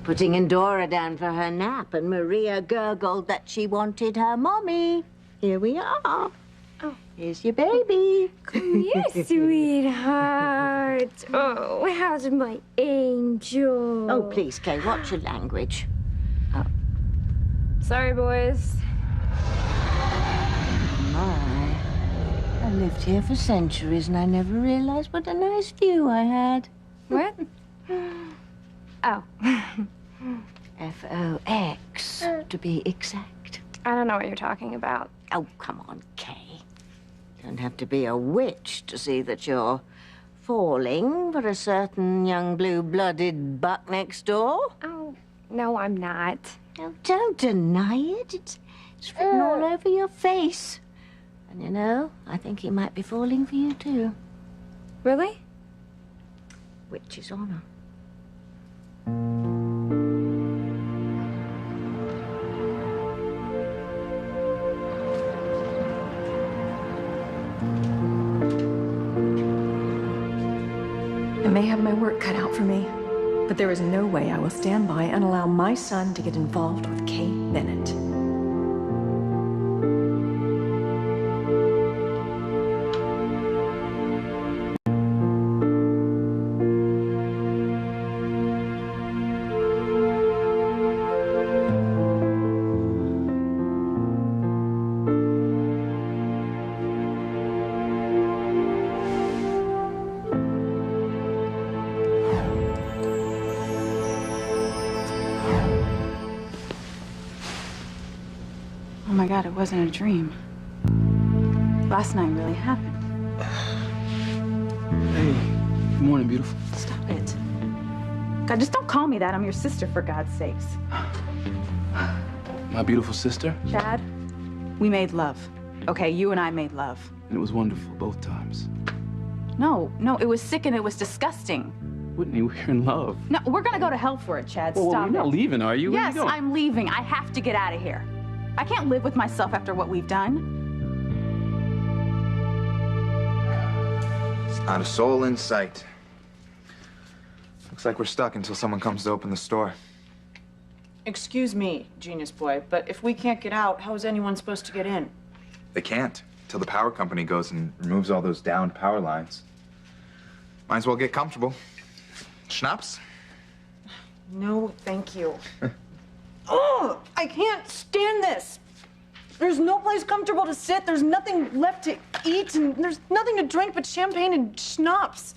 putting Endora down for her nap, and Maria gurgled that she wanted her mommy. Here we are. Oh. Here's your baby. Come here, sweetheart. Oh, how's my angel? Oh, please, Kay, watch your language. Oh. Sorry, boys. My. I lived here for centuries, and I never realized what a nice view I had. What? Oh. F-O-X, to be exact. I don't know what you're talking about. Oh, come on, Kay. You don't have to be a witch to see that you're falling for a certain young blue-blooded buck next door. Oh, no, I'm not. Oh, don't deny it. It's written all over your face. And you know, I think he might be falling for you, too. Really? Witch's honor. I may have my work cut out for me, but there is no way I will stand by and allow my son to get involved with Kay Bennett. Oh my God, it wasn't a dream. Last night really happened. Hey, good morning, beautiful. Stop it. God, just don't call me that. I'm your sister, for God's sakes. My beautiful sister. Chad, we made love. Okay, you and I made love. And it was wonderful both times. No, it was sick and it was disgusting. Whitney, we're in love. No, we're gonna go to hell for it, Chad. Well, Stop you're not leaving, are you? Where are Yes, you going? I'm leaving. I have to get out of here. I can't live with myself after what we've done. Not a soul in sight. Looks like we're stuck until someone comes to open the store. Excuse me, genius boy, but if we can't get out, how is anyone supposed to get in? They can't till the power company goes and removes all those downed power lines. Might as well get comfortable. Schnapps? No, thank you. Oh, I can't stand this. There's no place comfortable to sit. There's nothing left to eat, and there's nothing to drink but champagne and schnapps.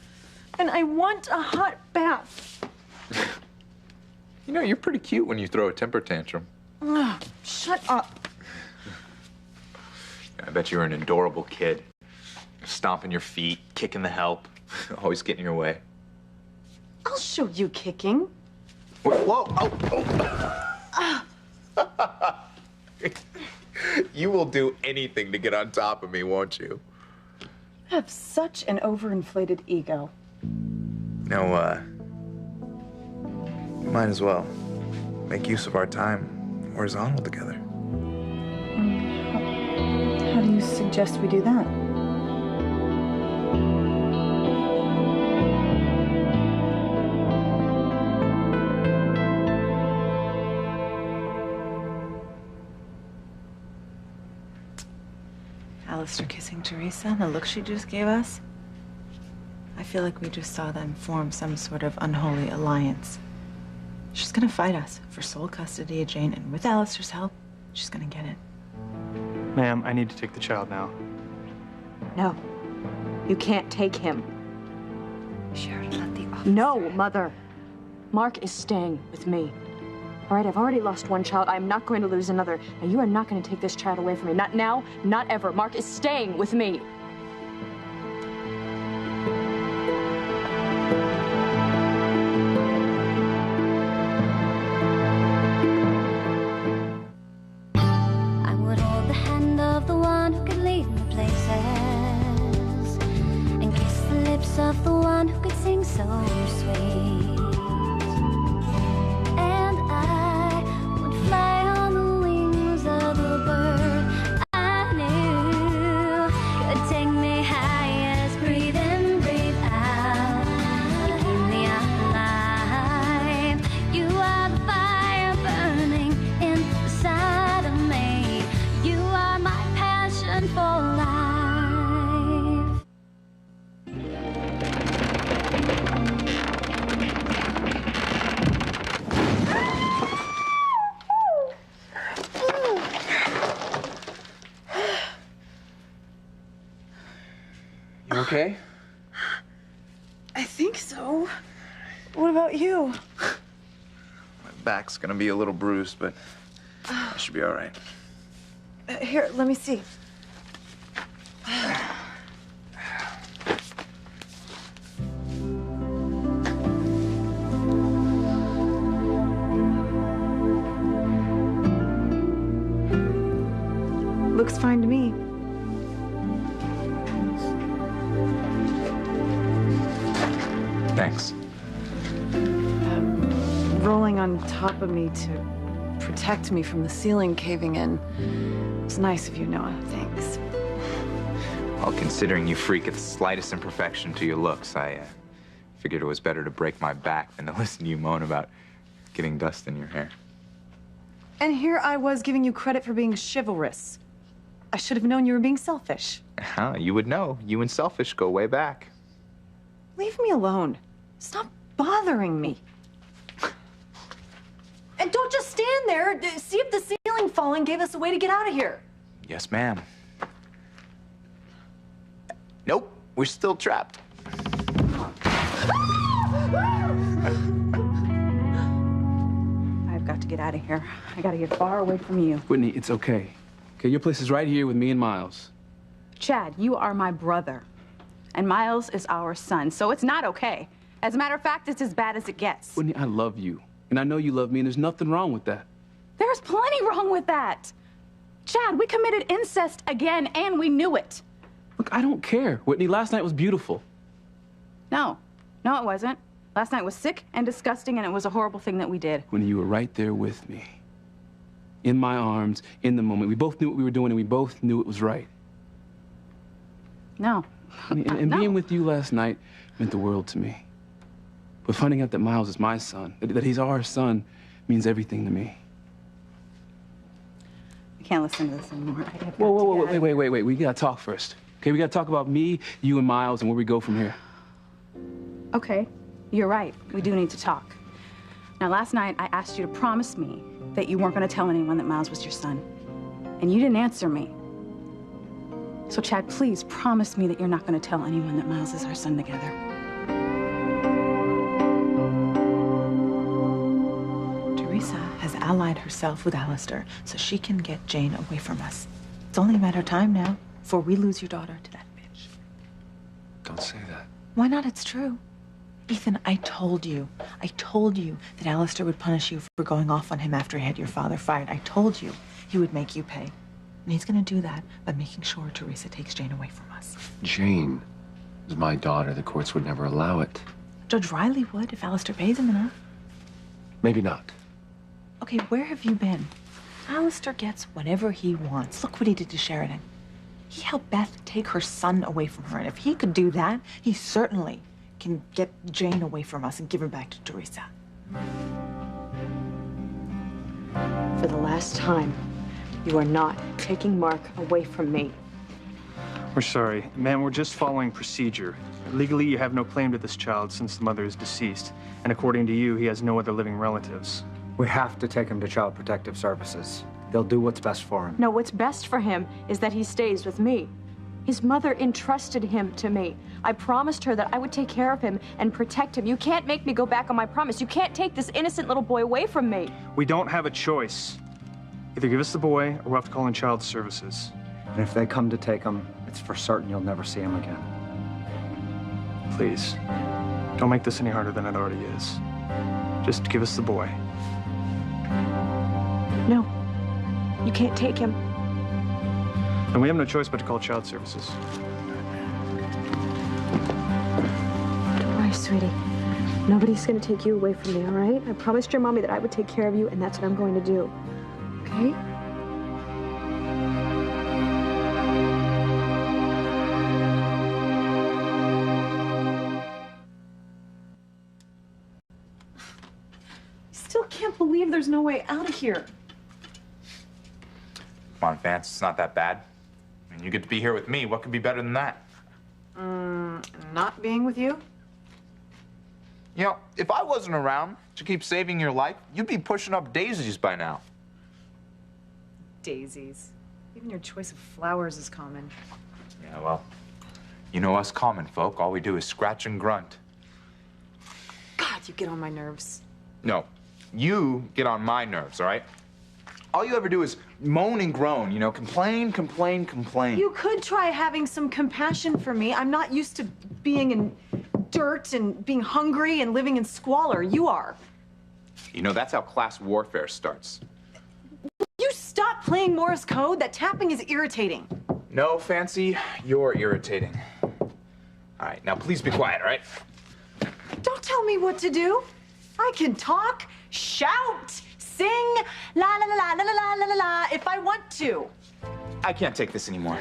And I want a hot bath. You know, you're pretty cute when you throw a temper tantrum. Ugh, shut up. I bet you're an adorable kid. Stomping your feet, kicking the help, always getting your way. I'll show you kicking. Whoa, You will do anything to get on top of me, won't you? I have such an overinflated ego. No, we might as well make use of our time horizontal together. How do you suggest we do that? Alistair kissing Teresa, the look she just gave us. I feel like we just saw them form some sort of unholy alliance. She's gonna fight us for sole custody of Jane, and with Alistair's help, she's gonna get it. Ma'am, I need to take the child now. No, you can't take him. She already let the officer. No, Mother. Mark is staying with me. All right, I've already lost one child. I'm not going to lose another. And you are not going to take this child away from me. Not now, not ever. Mark is staying with me. I would hold the hand of the one who could lead me places and kiss the lips of the one who could sing so sweet. Fly on the wings of a bird I knew could okay? I think so. What about you? My back's gonna be a little bruised, but I should be all right. Here, let me see. Looks fine to me. Thanks. Rolling on top of me to protect me from the ceiling caving in. It's nice of you, Noah. Thanks. Well, considering you freak at the slightest imperfection to your looks, I figured it was better to break my back than to listen to you moan about getting dust in your hair. And here I was giving you credit for being chivalrous. I should have known you were being selfish. Huh, you would know. You and selfish go way back. Leave me alone. Stop bothering me. And don't just stand there. See if the ceiling falling gave us a way to get out of here. Yes, ma'am. Nope, we're still trapped. I've got to get out of here. I got to get far away from you. Whitney, it's okay. Okay, your place is right here with me and Miles. Chad, you are my brother. And Miles is our son, so it's not okay. As a matter of fact, it's as bad as it gets. Whitney, I love you. And I know you love me, and there's nothing wrong with that. There's plenty wrong with that. Chad, we committed incest again, and we knew it. Look, I don't care. Whitney, last night was beautiful. No, it wasn't. Last night was sick and disgusting, and it was a horrible thing that we did. Whitney, you were right there with me. In my arms, in the moment. We both knew what we were doing, and we both knew it was right. No. And No. being with you last night meant the world to me. But finding out that Miles is my son, that he's our son, means everything to me. I can't listen to this anymore. Whoa, wait. We gotta talk first. Okay, we gotta talk about me, you, and Miles, and where we go from here. Okay, you're right. We do need to talk. Now, last night, I asked you to promise me that you weren't going to tell anyone that Miles was your son. And you didn't answer me. So, Chad, please promise me that you're not going to tell anyone that Miles is our son together. Teresa has allied herself with Alistair so she can get Jane away from us. It's only a matter of time now before we lose your daughter to that bitch. Don't say that. Why not? It's true. Ethan, I told you that Alistair would punish you for going off on him after he had your father fired. I told you he would make you pay. And he's gonna do that by making sure Teresa takes Jane away from us. Jane is my daughter. The courts would never allow it. Judge Riley would if Alistair pays him enough. Maybe not. Okay, where have you been? Alistair gets whatever he wants. Look what he did to Sheridan. He helped Beth take her son away from her. And if he could do that, he certainly can get Jane away from us and give her back to Teresa. For the last time, you are not taking Mark away from me. We're sorry. Ma'am, we're just following procedure. Legally, you have no claim to this child since the mother is deceased. And according to you, he has no other living relatives. We have to take him to Child Protective Services. They'll do what's best for him. No, what's best for him is that he stays with me. His mother entrusted him to me. I promised her that I would take care of him and protect him. You can't make me go back on my promise. You can't take this innocent little boy away from me. We don't have a choice. Either give us the boy, or we'll have to call in child services. And if they come to take him, it's for certain you'll never see him again. Please, don't make this any harder than it already is. Just give us the boy. No, you can't take him. And we have no choice but to call child services. Don't worry, sweetie. Nobody's gonna take you away from me, all right? I promised your mommy that I would take care of you, and that's what I'm going to do. Okay? Still can't believe there's no way out of here. Come on, Vance, it's not that bad. I mean, you get to be here with me. What could be better than that? Not being with you? You know, if I wasn't around to keep saving your life, you'd be pushing up daisies by now. Daisies. Even your choice of flowers is common. Yeah, well, You know us common folk, all we do is scratch and grunt. God, you get on my nerves. No, you get on my nerves, all right? All you ever do is moan and groan, you know, complain, complain, complain. You could try having some compassion for me. I'm not used to being in dirt and being hungry and living in squalor. You are. You know, that's how class warfare starts. You stop playing Morse code? That tapping is irritating. No, Fancy, you're irritating. All right, now please be quiet, all right? Don't tell me what to do. I can talk, shout, sing, la la la la la la la la la if I want to. I can't take this anymore.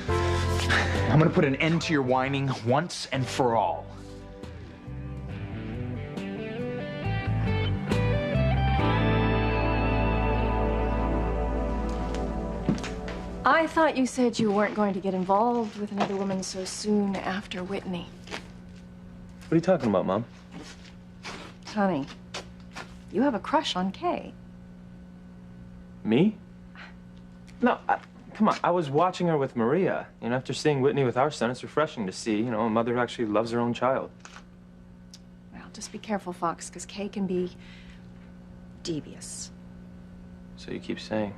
I'm gonna put an end to your whining once and for all. I thought you said you weren't going to get involved with another woman so soon after Whitney. What are you talking about, Mom? Honey, you have a crush on Kay. Me? No, come on. I was watching her with Maria. You know, after seeing Whitney with our son, it's refreshing to see, you know, a mother who actually loves her own child. Well, just be careful, Fox, because Kay can be devious. So you keep saying.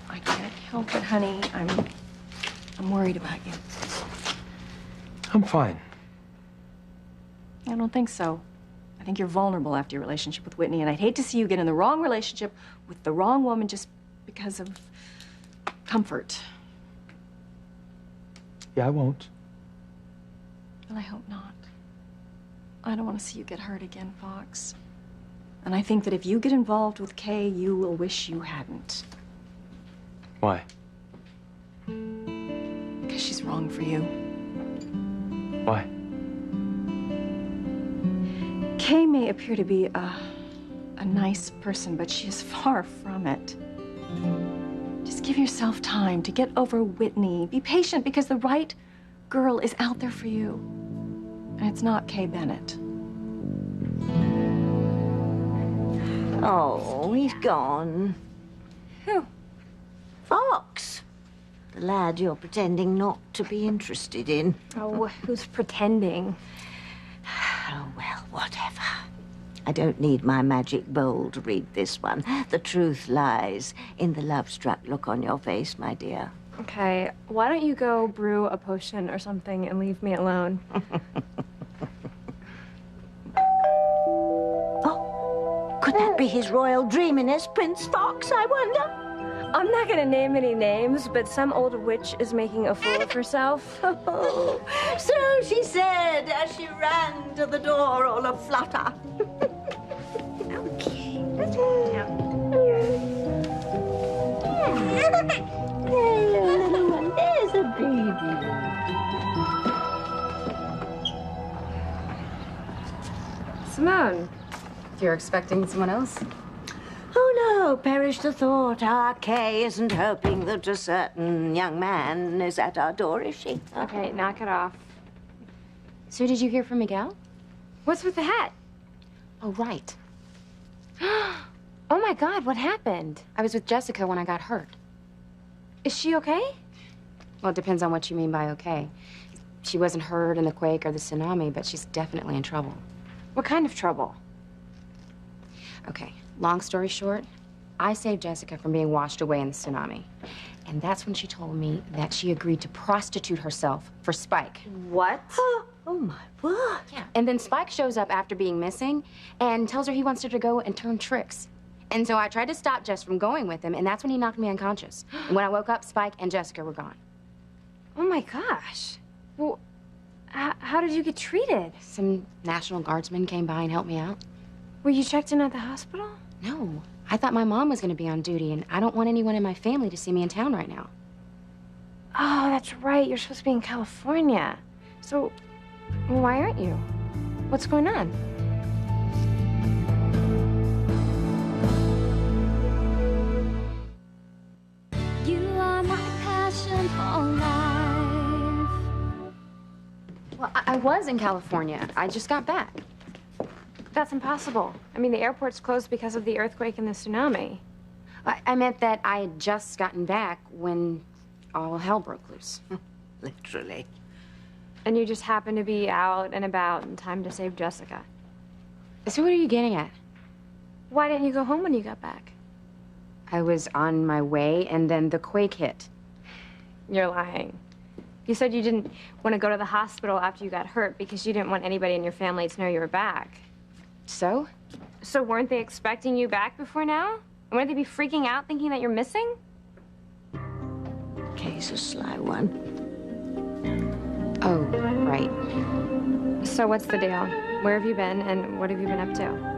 I can't help it, honey. I'm worried about you. I'm fine. I don't think so. I think you're vulnerable after your relationship with Whitney, and I'd hate to see you get in the wrong relationship with the wrong woman just because of comfort. Yeah, I won't. Well, I hope not. I don't want to see you get hurt again, Fox. And I think that if you get involved with Kay, you will wish you hadn't. Why? Because she's wrong for you. Why? Kay may appear to be a nice person, but she is far from it. Just give yourself time to get over Whitney. Be patient, because the right girl is out there for you. And it's not Kay Bennett. Oh, he's gone. Who? Fox. The lad you're pretending not to be interested in. Oh, who's pretending? Oh, well, whatever. I don't need my magic bowl to read this one. The truth lies in the love-struck look on your face, my dear. Okay, why don't you go brew a potion or something and leave me alone? Oh, could that be his royal dreaminess, Prince Fox, I wonder? I'm not gonna name any names, but some old witch is making a fool of herself. Oh, so she said as she ran to the door all aflutter. Okay, let's go down here. Hello, little one. There's a baby. Simone, you're expecting someone else? Oh, no, perish the thought. Our Kay isn't hoping that a certain young man is at our door, is she? Okay, knock it off. So did you hear from Miguel? What's with the hat? Oh, right. Oh, my God, what happened? I was with Jessica when I got hurt. Is she okay? Well, it depends on what you mean by okay. She wasn't hurt in the quake or the tsunami, but she's definitely in trouble. What kind of trouble? Okay, long story short, I saved Jessica from being washed away in the tsunami. And that's when she told me that she agreed to prostitute herself for Spike. What? Oh, my word. Yeah, and then Spike shows up after being missing and tells her he wants her to go and turn tricks. And so I tried to stop Jess from going with him, and that's when he knocked me unconscious. And when I woke up, Spike and Jessica were gone. Oh, my gosh. Well, how did you get treated? Some National Guardsmen came by and helped me out. Were you checked in at the hospital? No. I thought my mom was going to be on duty, and I don't want anyone in my family to see me in town right now. Oh, that's right. You're supposed to be in California. So, why aren't you? What's going on? You are my passion for life. Well, I was in California. I just got back. That's impossible. I mean, the airport's closed because of the earthquake and the tsunami. I meant that I had just gotten back when all hell broke loose. Literally. And you just happened to be out and about in time to save Jessica. So what are you getting at? Why didn't you go home when you got back? I was on my way, and then the quake hit. You're lying. You said you didn't want to go to the hospital after you got hurt because you didn't want anybody in your family to know you were back. So? So weren't they expecting you back before now? And wouldn't they be freaking out thinking that you're missing? Kay's a sly one. Oh, right. So what's the deal? Where have you been, and what have you been up to?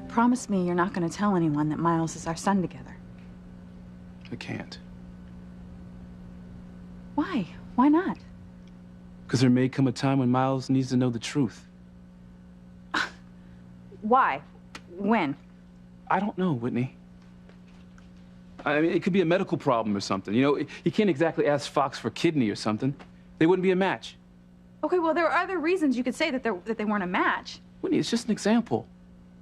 Promise me you're not going to tell anyone that Miles is our son together. I can't. Why? Why not? Because there may come a time when Miles needs to know the truth. Why? When? I don't know, Whitney. I mean, it could be a medical problem or something. You know, you can't exactly ask Fox for kidney or something. They wouldn't be a match. Okay, well, there are other reasons you could say that they weren't a match. Whitney, it's just an example.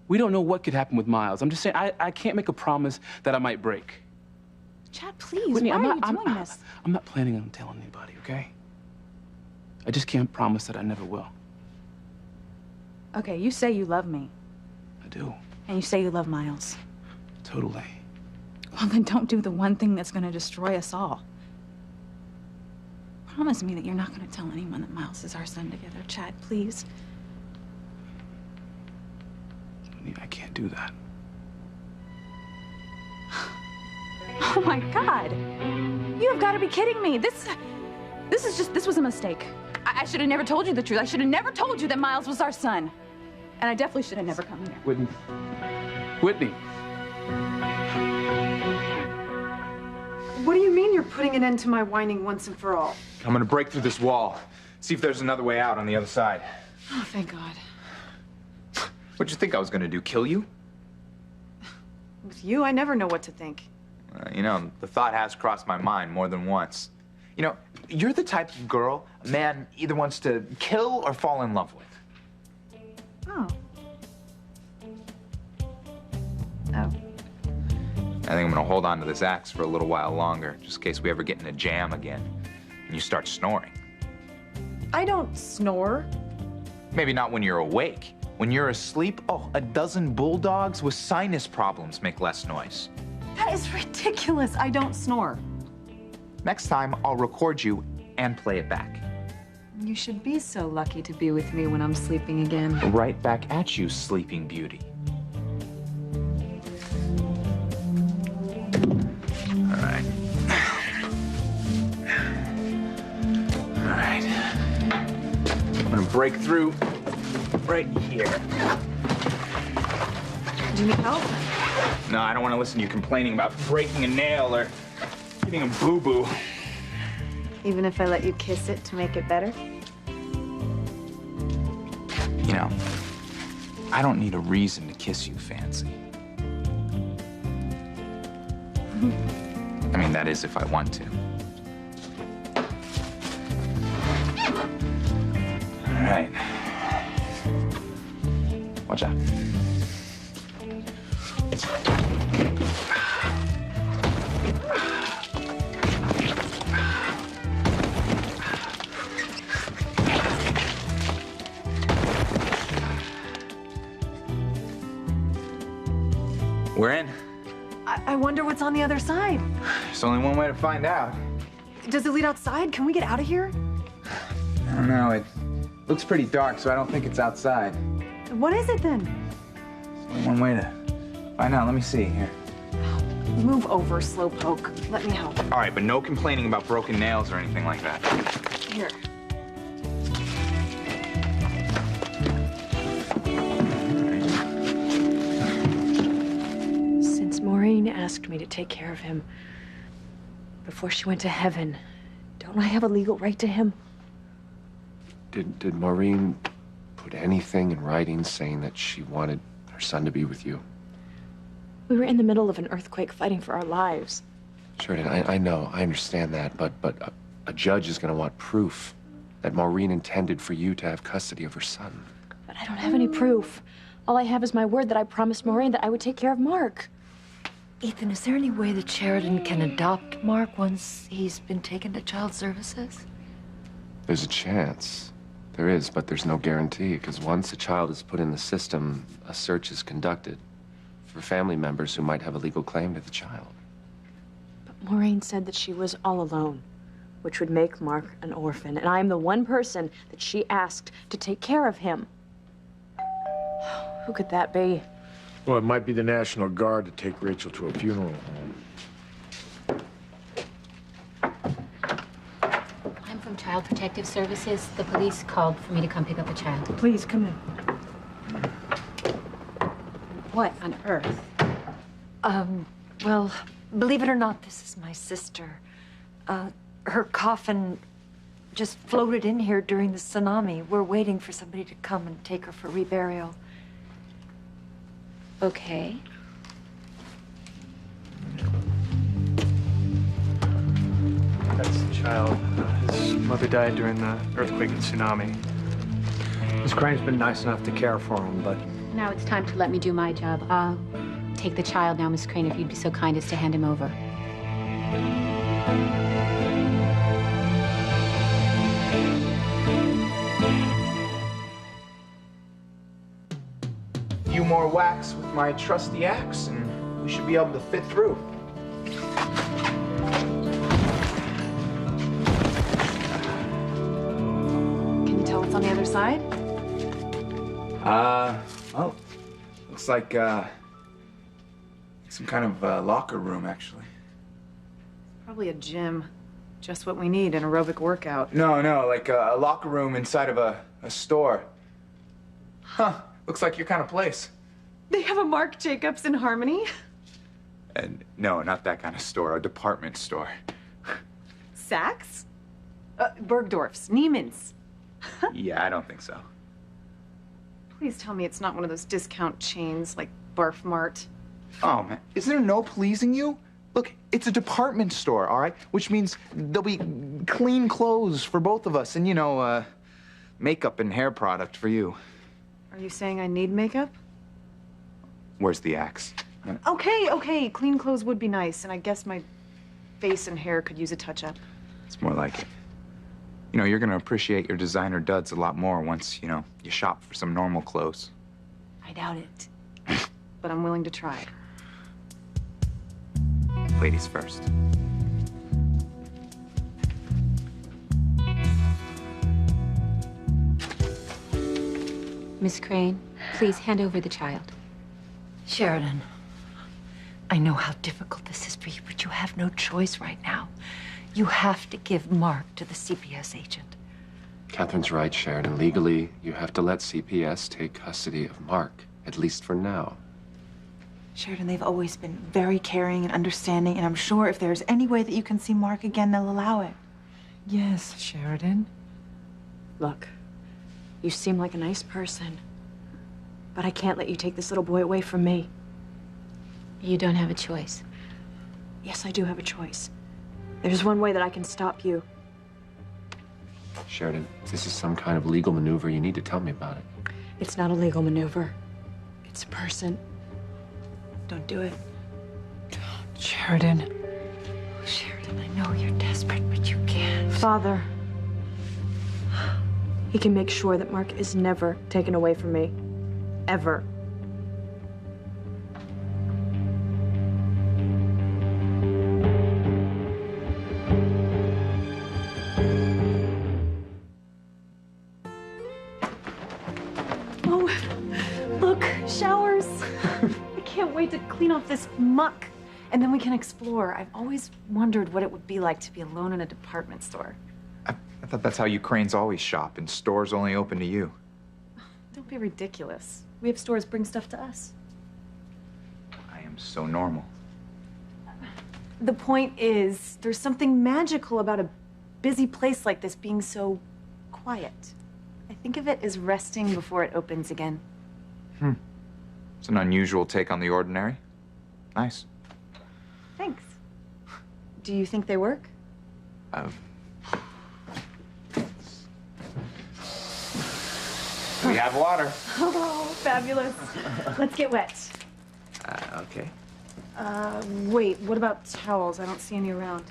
We don't know what could happen with Miles. I'm just saying, I can't make a promise that I might break. Chad, please, Whitney, why are you doing this? I'm not planning on telling anybody, okay? I just can't promise that I never will. Okay, you say you love me. I do. And you say you love Miles. Totally. Well, then don't do the one thing that's going to destroy us all. Promise me that you're not going to tell anyone that Miles is our son together, Chad, please. Whitney, I can't do that. Oh my God! You have got to be kidding me. This was a mistake. I should have never told you the truth. I should have never told you that Miles was our son. And I definitely should have never come here. Whitney. Whitney. What do you mean you're putting an end to my whining once and for all? I'm gonna break through this wall. See if there's another way out on the other side. Oh, thank God. What'd you think I was gonna do, kill you? With you, I never know what to think. You know, the thought has crossed my mind more than once. You know, you're the type of girl a man either wants to kill or fall in love with. Oh. I think I'm gonna hold on to this axe for a little while longer, just in case we ever get in a jam again and you start snoring. I don't snore. Maybe not when you're awake. When you're asleep, oh, a dozen bulldogs with sinus problems make less noise. That is ridiculous. I don't snore. Next time, I'll record you and play it back. You should be so lucky to be with me when I'm sleeping again. Right back at you, Sleeping Beauty. All right. All right. I'm gonna break through right here. Do you need help? No, I don't want to listen to you complaining about breaking a nail or getting a boo-boo. Even if I let you kiss it to make it better? You know, I don't need a reason to kiss you, Fancy. I mean, that is if I want to. All right. Watch out. We're in. I wonder what's on the other side. There's only one way to find out. Does it lead outside? Can we get out of here? I don't know. It looks pretty dark, so I don't think it's outside. What is it then? There's only one way to find out. Let me see here. Move over, slowpoke. Let me help. All right, but no complaining about broken nails or anything like that. Here. Since Maureen asked me to take care of him before she went to heaven, don't I have a legal right to him? Did Maureen put anything in writing saying that she wanted her son to be with you? We were in the middle of an earthquake fighting for our lives. Sure, I know, I understand that, but a judge is going to want proof that Maureen intended for you to have custody of her son. But I don't have any proof. All I have is my word that I promised Maureen that I would take care of Mark. Ethan, is there any way that Sheridan can adopt Mark once he's been taken to child services? There's a chance. There is, but there's no guarantee, because once a child is put in the system, a search is conducted for family members who might have a legal claim to the child. But Maureen said that she was all alone, which would make Mark an orphan, and I am the one person that she asked to take care of him. Who could that be? Well, it might be the National Guard to take Rachel to a funeral home. I'm from Child Protective Services. The police called for me to come pick up a child. Please, come in. What on earth? Well, believe it or not, this is my sister. Her coffin just floated in here during the tsunami. We're waiting for somebody to come and take her for reburial. Okay. That's the child. His mother died during the earthquake and tsunami. Miss Crane's been nice enough to care for him, but Now it's time to let me do my job. I'll take the child now, Miss Crane, if you'd be so kind as to hand him over. Few more whacks with my trusty axe, and we should be able to fit through. Can you tell what's on the other side? Well, looks like some kind of locker room, actually. Probably a gym. Just what we need, an aerobic workout. No, like a locker room inside of a store. Huh, looks like your kind of place. They have a Marc Jacobs in Harmony? And no, not that kind of store, a department store. Saks? Bergdorf's, Neiman's. Yeah, I don't think so. Please tell me it's not one of those discount chains like Barf Mart. Oh, man, is there no pleasing you? Look, it's a department store, all right? Which means there'll be clean clothes for both of us and, you know, makeup and hair product for you. Are you saying I need makeup? Where's the axe? Okay. Clean clothes would be nice, and I guess my face and hair could use a touch-up. It's more like it. You know, you're gonna appreciate your designer duds a lot more once, you know, you shop for some normal clothes. I doubt it. But I'm willing to try. Ladies first. Miss Crane, please hand over the child. Sheridan, I know how difficult this is for you, but you have no choice right now. You have to give Mark to the CPS agent. Catherine's right, Sheridan. Legally, you have to let CPS take custody of Mark, at least for now. Sheridan, they've always been very caring and understanding, and I'm sure if there's any way that you can see Mark again, they'll allow it. Yes, Sheridan. Look, you seem like a nice person, but I can't let you take this little boy away from me. You don't have a choice. Yes, I do have a choice. There's one way that I can stop you. Sheridan, if this is some kind of legal maneuver, you need to tell me about it. It's not a legal maneuver. It's a person. Don't do it. Sheridan. Oh, Sheridan, I know you're desperate, but you can't. Father, he can make sure that Mark is never taken away from me. Ever. Oh, look, showers. I can't wait to clean off this muck. And then we can explore. I've always wondered what it would be like to be alone in a department store. I thought that's how you Cranes always shop, and stores only open to you. Don't be ridiculous. We have stores bring stuff to us. I am so normal. The point is, there's something magical about a busy place like this being so quiet. I think of it as resting before it opens again. It's an unusual take on the ordinary. Nice. Thanks. Do you think they work? We have water. Oh, fabulous. Let's get wet. Okay. Wait, what about towels? I don't see any around.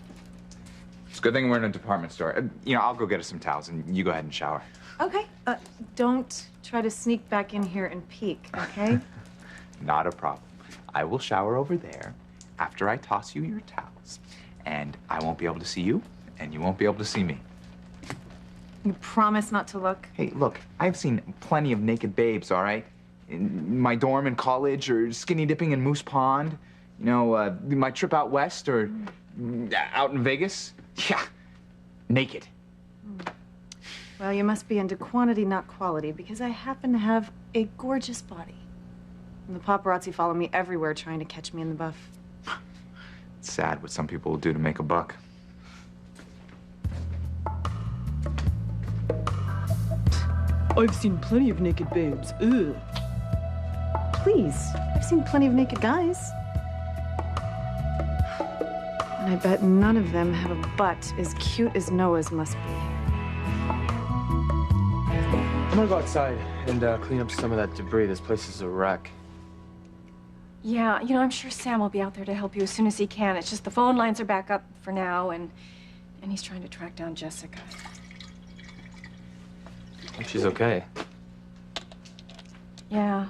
It's a good thing we're in a department store. I'll go get us some towels, and you go ahead and shower. Okay. Don't try to sneak back in here and peek, okay? Not a problem. I will shower over there after I toss you your towels. And I won't be able to see you, and you won't be able to see me. You promise not to look? Hey, look, I've seen plenty of naked babes, all right? In my dorm in college, or skinny dipping in Moose Pond. My trip out west, or out in Vegas. Yeah, naked. Well, you must be into quantity, not quality, because I happen to have a gorgeous body. And the paparazzi follow me everywhere trying to catch me in the buff. It's sad what some people will do to make a buck. I've seen plenty of naked babes. Ugh. Please, I've seen plenty of naked guys. And I bet none of them have a butt as cute as Noah's must be. I'm gonna go outside and clean up some of that debris. This place is a wreck. Yeah, I'm sure Sam will be out there to help you as soon as he can. It's just the phone lines are back up for now, and he's trying to track down Jessica. Hope she's okay. Yeah.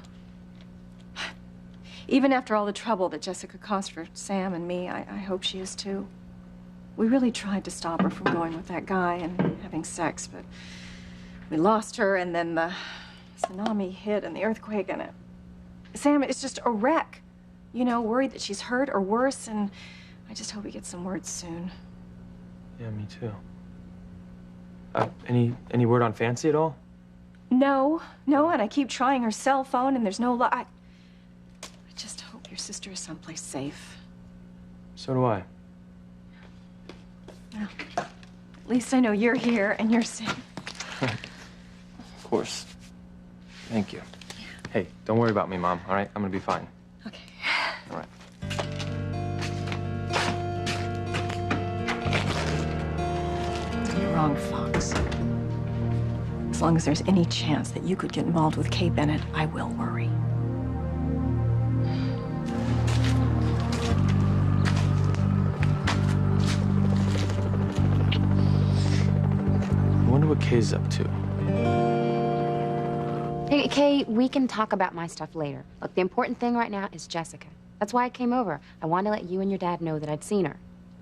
Even after all the trouble that Jessica caused for Sam and me, I hope she is too. We really tried to stop her from going with that guy and having sex, but we lost her, and then the tsunami hit and the earthquake, and Sam is just a wreck. Worried that she's hurt or worse, and I just hope he gets some word soon. Yeah, me too. Any word on Fancy at all? No, and I keep trying her cell phone, and there's no luck. I just hope your sister is someplace safe. So do I. Well, at least I know you're here and you're safe. Of course. Thank you. Hey, don't worry about me, Mom, all right? I'm gonna be fine. Okay. All right. You're wrong, Fox. As long as there's any chance that you could get involved with Kay Bennett, I will worry. I wonder what Kay's up to. Hey, Kay, we can talk about my stuff later. Look, the important thing right now is Jessica. That's why I came over. I wanted to let you and your dad know that I'd seen her.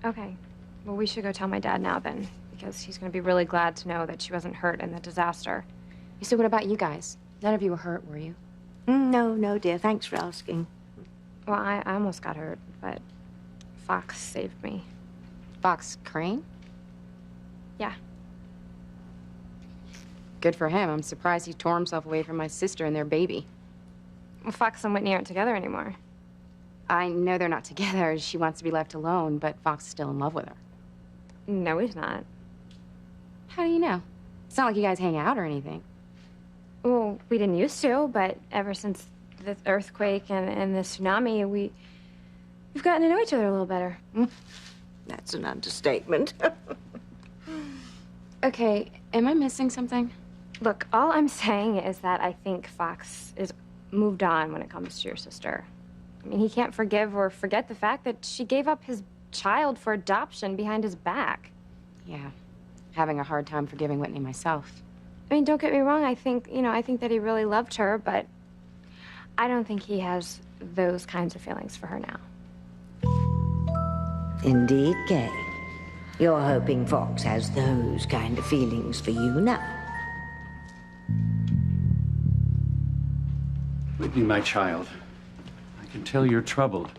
Okay. Well, we should go tell my dad now then, because he's going to be really glad to know that she wasn't hurt in the disaster. So what about you guys? None of you were hurt, were you? No, dear. Thanks for asking. Well, I almost got hurt, but Fox saved me. Fox Crane? Yeah. Good for him. I'm surprised he tore himself away from my sister and their baby. Well, Fox and Whitney aren't together anymore. I know they're not together. She wants to be left alone, but Fox is still in love with her. No, he's not. How do you know? It's not like you guys hang out or anything. Well, we didn't used to, but ever since the earthquake and the tsunami, we've gotten to know each other a little better. That's an understatement. Okay, am I missing something? Look, all I'm saying is that I think Fox is moved on when it comes to your sister. I mean, he can't forgive or forget the fact that she gave up his child for adoption behind his back. Yeah, having a hard time forgiving Whitney myself. I mean, don't get me wrong, I think that he really loved her, but I don't think he has those kinds of feelings for her now. Indeed, Kay. You're hoping Fox has those kind of feelings for you now. Whitney, my child, I can tell you're troubled.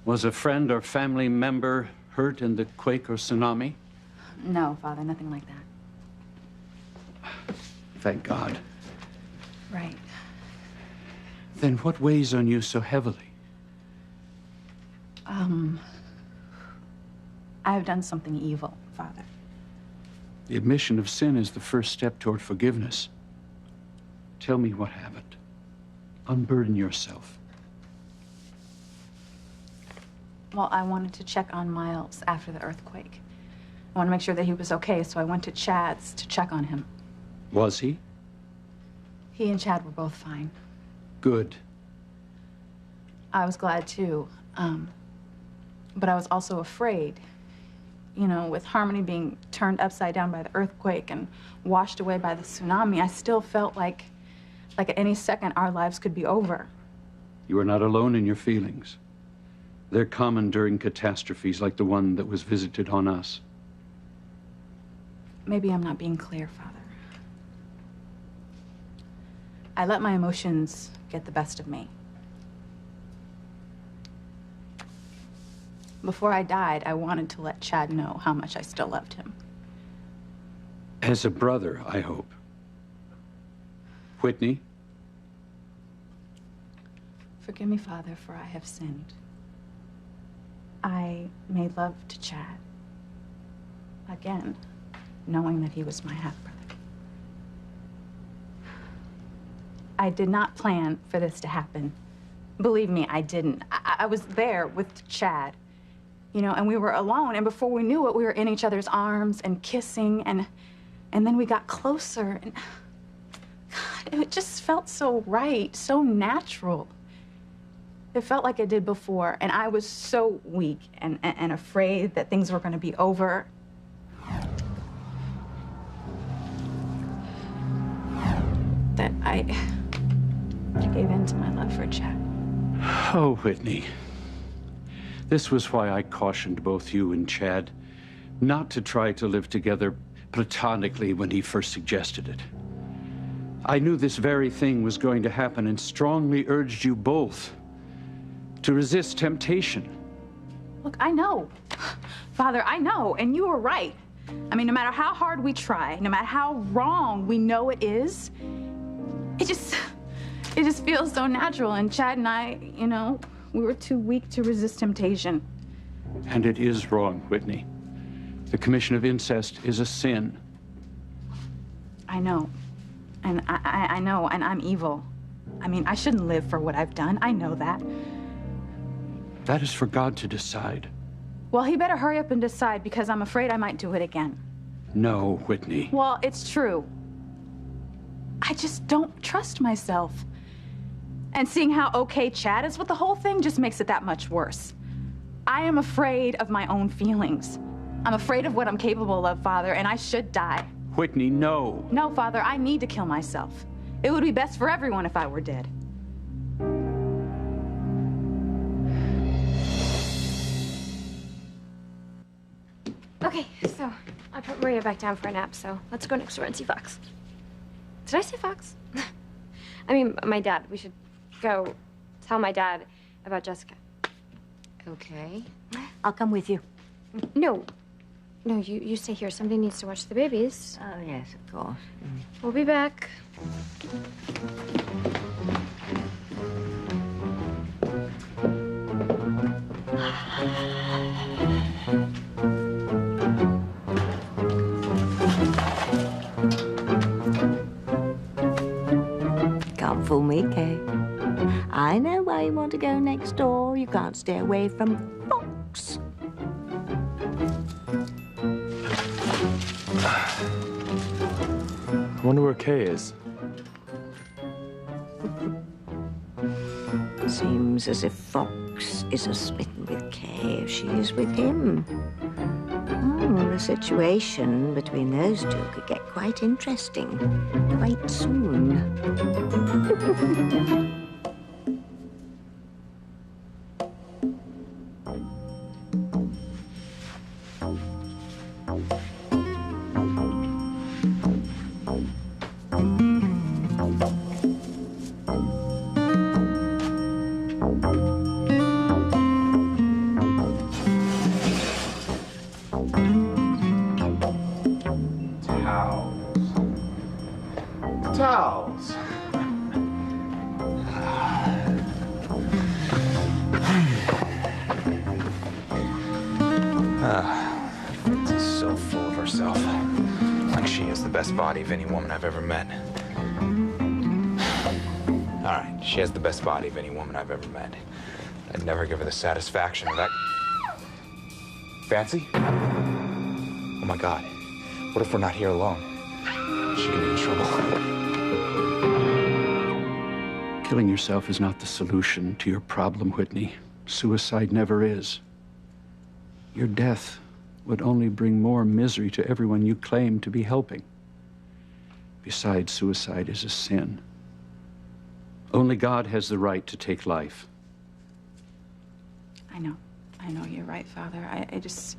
Was a friend or family member hurt in the quake or tsunami? No, Father, nothing like that. Thank God. Right. Then what weighs on you so heavily? I've done something evil, Father. The admission of sin is the first step toward forgiveness. Tell me what happened. Unburden yourself. Well, I wanted to check on Miles after the earthquake. I wanted to make sure that he was okay, so I went to Chad's to check on him. Was he? He and Chad were both fine. Good. I was glad, too. But I was also afraid. You know, with Harmony being turned upside down by the earthquake and washed away by the tsunami, I still felt like at any second our lives could be over. You are not alone in your feelings. They're common during catastrophes like the one that was visited on us. Maybe I'm not being clear, Father. I let my emotions get the best of me. Before I died, I wanted to let Chad know how much I still loved him. As a brother, I hope. Whitney? Forgive me, Father, for I have sinned. I made love to Chad. Again, knowing that he was my half-brother. I did not plan for this to happen. Believe me, I didn't. I was there with Chad, you know, and we were alone, and before we knew it, we were in each other's arms and kissing, and then we got closer, and God, it just felt so right, so natural. It felt like it did before, and I was so weak and afraid that things were going to be over. That I gave in to my love for Chad. Oh, Whitney. This was why I cautioned both you and Chad not to try to live together platonically when he first suggested it. I knew this very thing was going to happen and strongly urged you both to resist temptation. Look, I know. Father, I know, and you were right. I mean, no matter how hard we try, no matter how wrong we know it is, it just feels so natural. And Chad and I, you know, we were too weak to resist temptation. And it is wrong, Whitney. The commission of incest is a sin. I know. And I know, and I'm evil. I mean, I shouldn't live for what I've done. I know that. That is for God to decide. Well, he better hurry up and decide, because I'm afraid I might do it again. No, Whitney. Well, it's true. I just don't trust myself. And seeing how okay Chad is with the whole thing just makes it that much worse. I am afraid of my own feelings. I'm afraid of what I'm capable of, Father, and I should die. Whitney, no. No, Father, I need to kill myself. It would be best for everyone if I were dead. Okay, so I put Maria back down for a nap, so let's go next door and see Fox. Did I say Fox? I mean, my dad. We should go tell my dad about Jessica. Okay. I'll come with you. No. No, you stay here. Somebody needs to watch the babies. Oh, yes, of course. We'll be back. Can't fool me, Kay. I know why you want to go next door. You can't stay away from Fox. I wonder where Kay is. Seems as if Fox isn't smitten with Kay if she is with him. Oh, the situation between those two could get quite interesting quite soon. Towels. She's so full of herself. Like she has the best body of any woman I've ever met. All right, she has the best body of any woman I've ever met. I'd never give her the satisfaction of that. Fancy? Oh my God. What if we're not here alone? She could be in trouble. Killing yourself is not the solution to your problem, Whitney. Suicide never is. Your death would only bring more misery to everyone you claim to be helping. Besides, suicide is a sin. Only God has the right to take life. I know you're right, Father. I just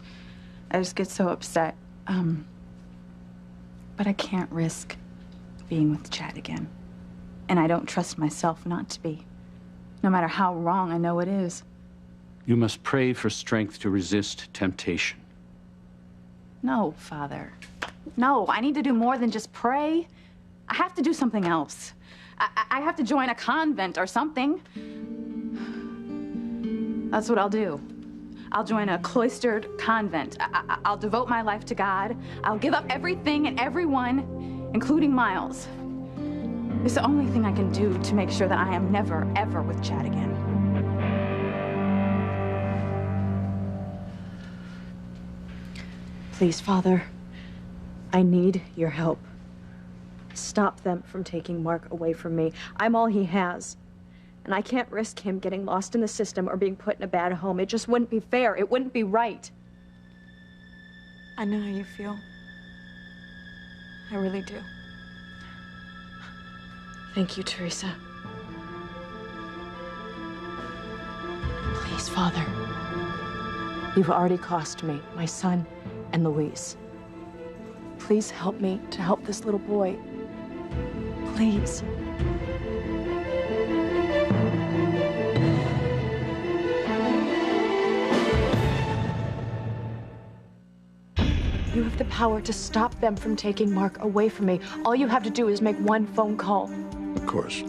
get so upset. But I can't risk being with Chad again. And I don't trust myself not to be, no matter how wrong I know it is. You must pray for strength to resist temptation. No, Father. No, I need to do more than just pray. I have to do something else. I have to join a convent or something. That's what I'll do. I'll join a cloistered convent. I'll devote my life to God. I'll give up everything and everyone, including Miles. It's the only thing I can do to make sure that I am never, ever with Chad again. Please, Father, I need your help. Stop them from taking Mark away from me. I'm all he has. And I can't risk him getting lost in the system or being put in a bad home. It just wouldn't be fair. It wouldn't be right. I know how you feel. I really do. Thank you, Teresa. Please, Father. You've already cost me my son and Louise. Please help me to help this little boy. Please. You have the power to stop them from taking Mark away from me. All you have to do is make one phone call. Of course.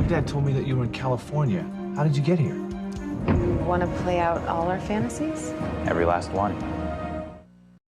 Dad told me that you were in California. How did you get here? You want to play out all our fantasies? Every last one.